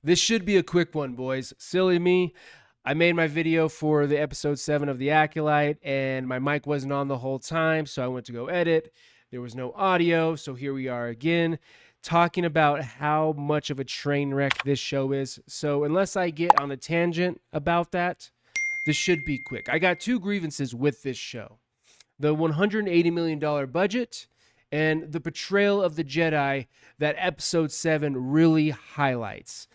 This should be a quick one, boys. Silly me. I made my video for the episode 7 of the Acolyte, and my mic wasn't on the whole time, so I went to go edit. There was no audio, so here we are again, talking about how much of a train wreck this show is. So unless I get on a tangent about that, this should be quick. I got two grievances with this show. The $180 million budget and the portrayal of the Jedi that episode 7 really highlights.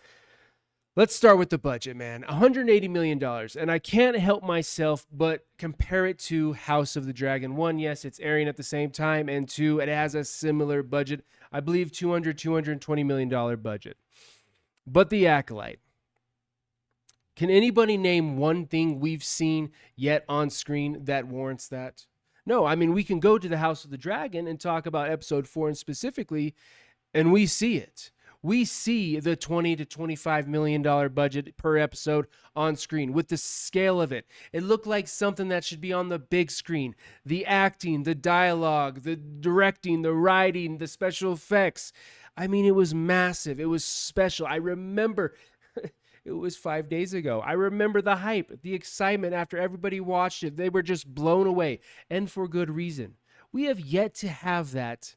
Let's start with the budget, man. $180 million. And I can't help myself but compare it to House of the Dragon. One, yes, it's airing at the same time. And two, it has a similar budget. I believe $220 million budget. But the Acolyte. Can anybody name one thing we've seen yet on screen that warrants that? No, I mean, we can go to the House of the Dragon and talk about episode 4 and specifically, and we see it. We see the $20 to $25 million budget per episode on screen with the scale of it. It looked like something that should be on the big screen. The acting, the dialogue, the directing, the writing, the special effects. I mean, it was massive. It was special. I remember it was 5 days ago. I remember the hype, the excitement after everybody watched it. They were just blown away, and for good reason. We have yet to have that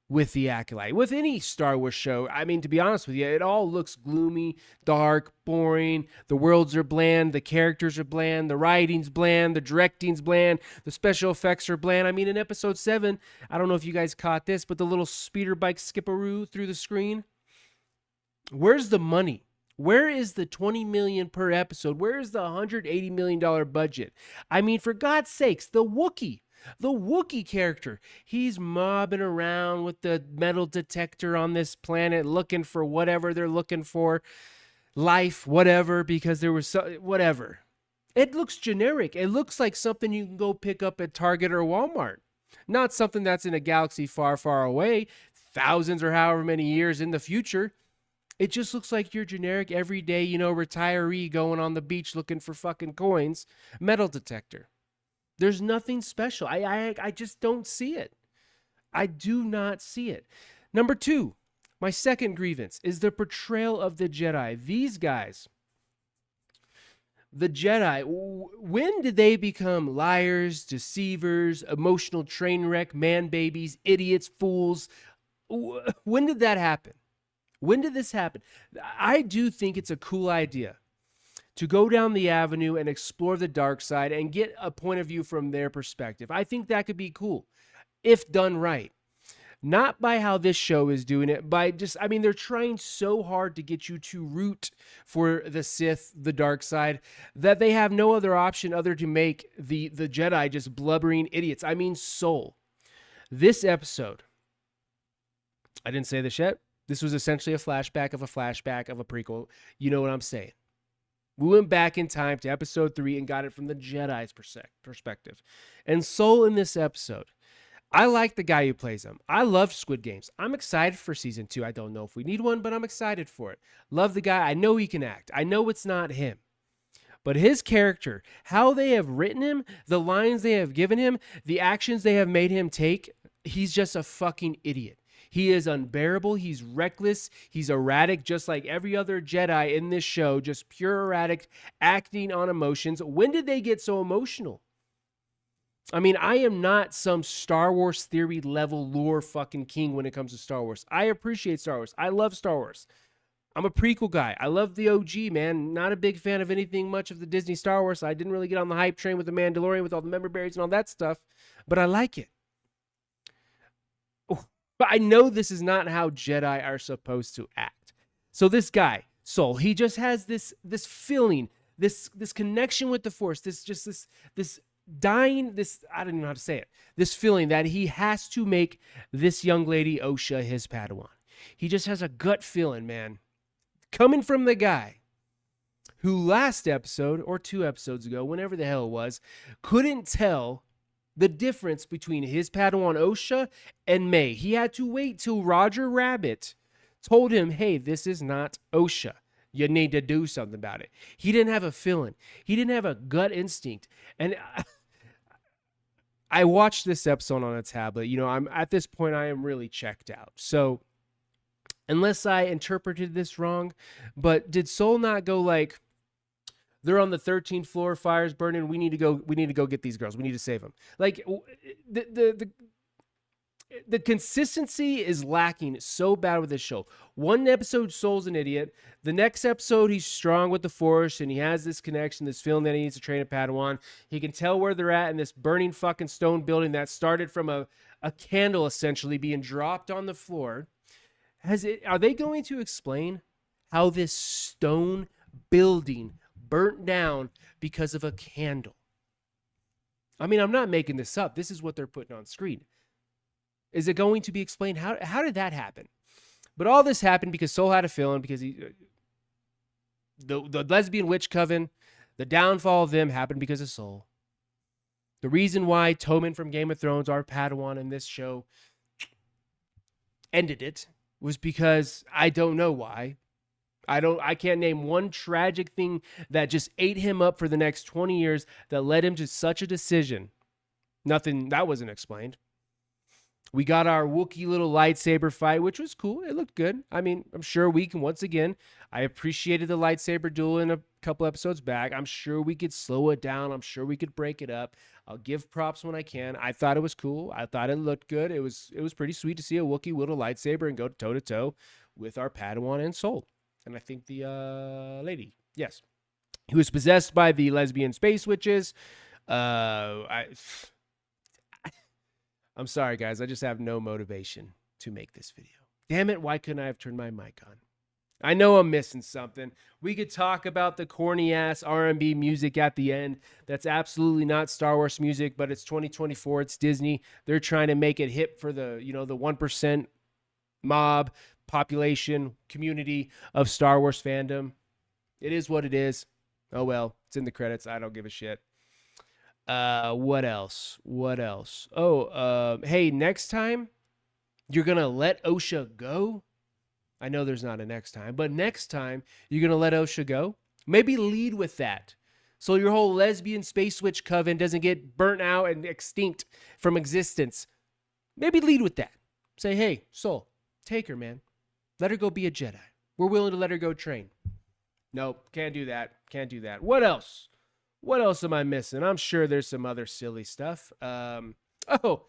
with the Acolyte, with any Star Wars show. I mean, to be honest with you, it all looks gloomy, dark, boring. The worlds are bland, the characters are bland, the writing's bland, the directing's bland, the special effects are bland. I mean, in episode 7, I don't know if you guys caught this, but the little speeder bike skipperoo through the screen. Where's the money? Where is the $20 million per episode? Where is the $180 million budget? I mean, for God's sakes, the Wookiee character, he's mobbing around with the metal detector on this planet looking for whatever they're looking for, life, whatever, because there was whatever. It looks generic. It looks like something you can go pick up at Target or Walmart, not something that's in a galaxy far, far away, thousands or however many years in the future. It just looks like your generic everyday, retiree going on the beach looking for fucking coins, metal detector. There's nothing special. I just don't see it. I do not see it. Number 2, my second grievance is the portrayal of the Jedi. These guys, the Jedi, when did they become liars, deceivers, emotional train wreck, man babies, idiots, fools? When did that happen? When did this happen? I do think it's a cool idea to go down the avenue and explore the dark side and get a point of view from their perspective. I think that could be cool if done right. Not by how this show is doing it, by they're trying so hard to get you to root for the Sith, the dark side, that they have no other option other to make the Jedi just blubbering idiots. I mean, Soul. This episode, I didn't say this yet. This was essentially a flashback of a prequel. You know what I'm saying. We went back in time to episode 3 and got it from the Jedi's perspective. And Soul in this episode, I like the guy who plays him. I loved Squid Games. I'm excited for season 2. I don't know if we need one, but I'm excited for it. Love the guy. I know he can act. I know it's not him. But his character, how they have written him, the lines they have given him, the actions they have made him take, he's just a fucking idiot. He is unbearable. He's reckless. He's erratic, just like every other Jedi in this show, just pure erratic, acting on emotions. When did they get so emotional? I mean, I am not some Star Wars theory level lore fucking king when it comes to Star Wars. I appreciate Star Wars. I love Star Wars. I'm a prequel guy. I love the OG, man. Not a big fan of anything much of the Disney Star Wars. I didn't really get on the hype train with the Mandalorian with all the member berries and all that stuff, but I like it. But I know this is not how Jedi are supposed to act. So this guy, Soul, he just has this feeling, this connection with the Force, this dying, I don't even know how to say it, this feeling that he has to make this young lady Osha his Padawan. He just has a gut feeling, man, coming from the guy who last episode or 2 episodes ago, whenever the hell it was, couldn't tell the difference between his Padawan Osha and May. He had to wait till Roger Rabbit told him, hey, this is not Osha. You need to do something about it. He didn't have a feeling. He didn't have a gut instinct. And I watched this episode on a tablet. I'm at this point, I am really checked out. So unless I interpreted this wrong, but did Soul not go like, they're on the 13th floor, fire's burning, we need to go get these girls, we need to save them? Like, the consistency is lacking so bad with this show. One episode, Soul's an idiot. The next episode, he's strong with the Force, and he has this connection, this feeling that he needs to train a Padawan. He can tell where they're at in this burning fucking stone building that started from a candle essentially being dropped on the floor. Are they going to explain how this stone building burnt down because of a candle? I mean, I'm not making this up. This is what they're putting on screen. Is it going to be explained? How did that happen? But all this happened because Soul had a feeling, because the lesbian witch coven, the downfall of them happened because of Soul. The reason why Tommen from Game of Thrones, our Padawan in this show, ended it was because I don't know why. I can't name one tragic thing that just ate him up for the next 20 years that led him to such a decision. Nothing that wasn't explained. We got our Wookiee little lightsaber fight, which was cool. It looked good. I mean, I'm sure we can, once again, I appreciated the lightsaber duel in a couple episodes back. I'm sure we could slow it down. I'm sure we could break it up. I'll give props when I can. I thought it was cool. I thought it looked good. It was pretty sweet to see a Wookiee wield a lightsaber and go toe-to-toe with our Padawan and Soul. And I think the lady, yes, who was possessed by the lesbian space witches. I'm sorry, guys. I just have no motivation to make this video. Damn it, why couldn't I have turned my mic on? I know I'm missing something. We could talk about the corny-ass R&B music at the end. That's absolutely not Star Wars music, but it's 2024. It's Disney. They're trying to make it hip for the 1% mob, population, community of Star Wars fandom. It is what it is. Oh, well. It's in the credits. I don't give a shit. What else? Oh, hey, next time you're gonna let Osha go. I know there's not a next time, but next time you're gonna let Osha go. Maybe lead with that, so your whole lesbian space witch coven doesn't get burnt out and extinct from existence. Maybe lead with that. Say, hey, Soul, take her, man. Let her go be a Jedi. We're willing to let her go train. Nope, can't do that. Can't do that. What else? What else am I missing? I'm sure there's some other silly stuff. Oh.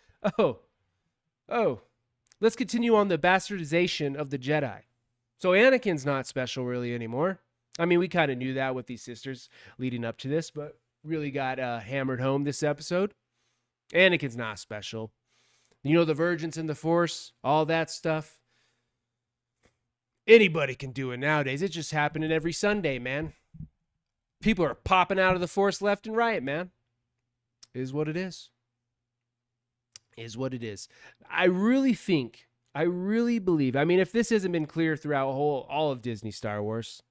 Let's continue on the bastardization of the Jedi. So Anakin's not special really anymore. I mean, we kind of knew that with these sisters leading up to this, but really got hammered home this episode. Anakin's not special. The virgins in the Force, all that stuff. Anybody can do it nowadays. It's just happening every Sunday, man. People are popping out of the Force left and right, man. Is what it is. Is what it is. I really believe, I mean, if this hasn't been clear throughout all of Disney Star Wars,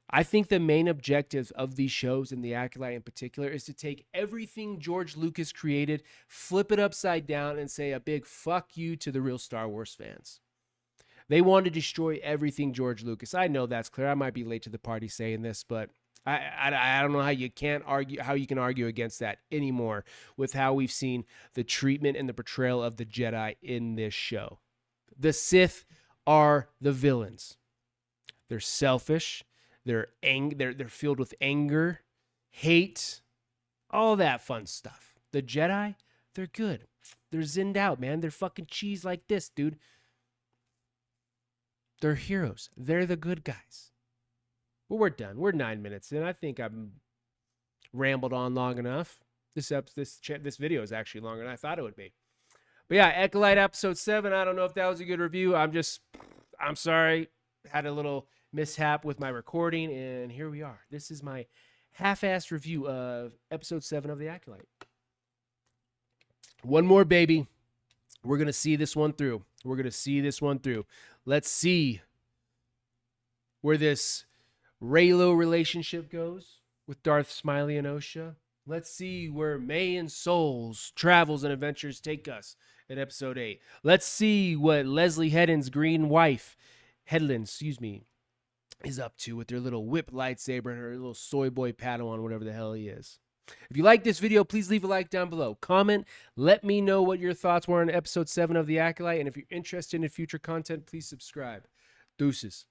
I think the main objective of these shows, and the Acolyte in particular, is to take everything George Lucas created, flip it upside down, and say a big fuck you to the real Star Wars fans. They want to destroy everything George Lucas. I know that's clear. I might be late to the party saying this, but I don't know how you can argue against that anymore with how we've seen the treatment and the portrayal of the Jedi in this show. The Sith are the villains. They're selfish. They're filled with anger, hate, all that fun stuff. The Jedi, they're good. They're zinned out, man. They're fucking cheese like this, dude. They're heroes. They're the good guys. But we're done. We're 9 minutes in. I think I've rambled on long enough. This video is actually longer than I thought it would be. But yeah, Acolyte episode 7. I don't know if that was a good review. I'm sorry. Had a little mishap with my recording, and here we are. This is my half-assed review of episode 7 of The Acolyte. One more, baby. We're going to see this one through. Let's see where this Reylo relationship goes with Darth Smiley and Osha. Let's see where May and Soul's travels and adventures take us in episode 8. Let's see what Leslie Headland's green wife, is up to with their little whip lightsaber and her little soy boy Padawan, whatever the hell he is. If you like this video, please leave a like down below. Comment. Let me know what your thoughts were on episode 7 of The Acolyte. And if you're interested in future content, please subscribe. Deuces.